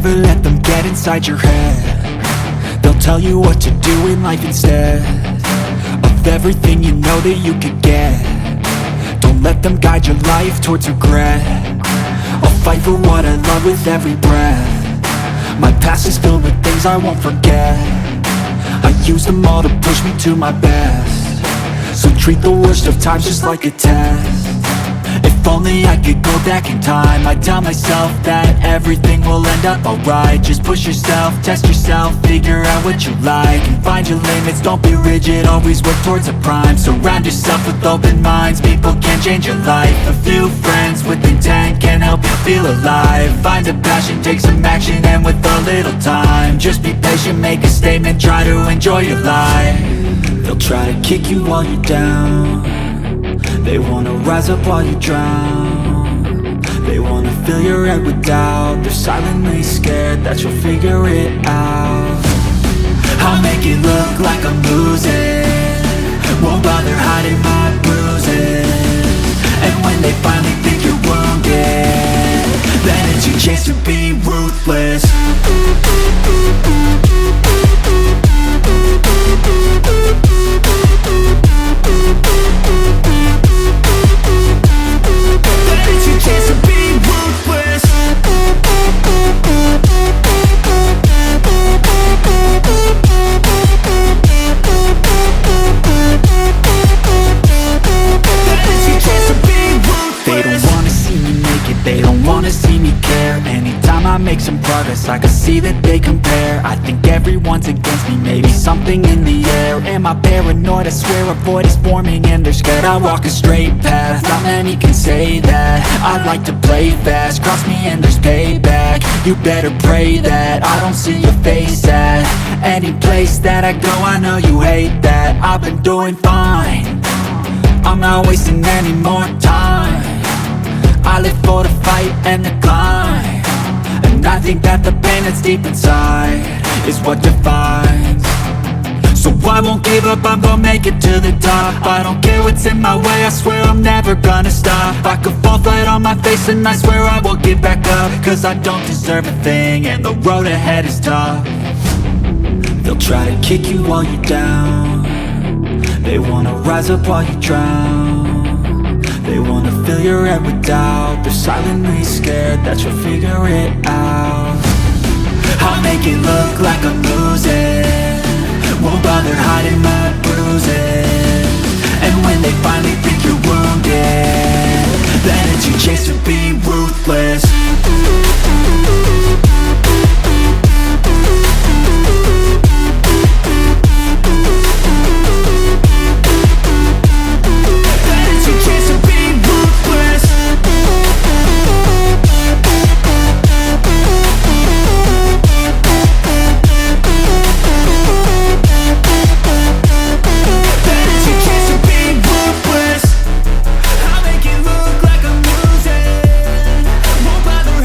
never let them get inside your head. They'll tell you what to do in life instead of everything you know that you could get. Don't let them guide your life towards regret. I'll fight for what I love with every breath. My past is filled with things I won't forget. I use them all to push me to my best. So treat the worst of times just like a test. If only I could go back in time, I'd tell myself that everything will end up alright. Just push yourself, test yourself, figure out what you like, and find your limits, don't be rigid, always work towards a prime. Surround yourself with open minds, people can change your life. A few friends with intent can help you feel alive. Find a passion, take some action, and with a little time, just be patient, make a statement, try to enjoy your life. They'll try to kick you while you're down. They wanna rise up while you drown. They wanna fill your head with doubt. They're silently scared that you'll figure it out. I'll make it look like I'm losing, won't bother hiding my bruises. And when they finally think you're wounded, then it's your chance to be ruthless. Make some progress, I can see that they compare. I think everyone's against me, maybe something in the air. Am I paranoid? I swear a void is forming and they're scared. I walk a straight path, not many can say that. I like to play fast, cross me and there's payback. You better pray that I don't see your face at any place that I go. I know you hate that. I've been doing fine, I'm not wasting any more time. I live for the fight and the climb, and I think that the pain that's deep inside is what defines. So I won't give up, I'm gonna make it to the top. I don't care what's in my way, I swear I'm never gonna stop. I could fall flat on my face and I swear I will get back up, cause I don't deserve a thing and the road ahead is tough. They'll try to kick you while you're down. They wanna rise up while you drown. They wanna fill your head with doubt. They're silently scared that you'll figure it out.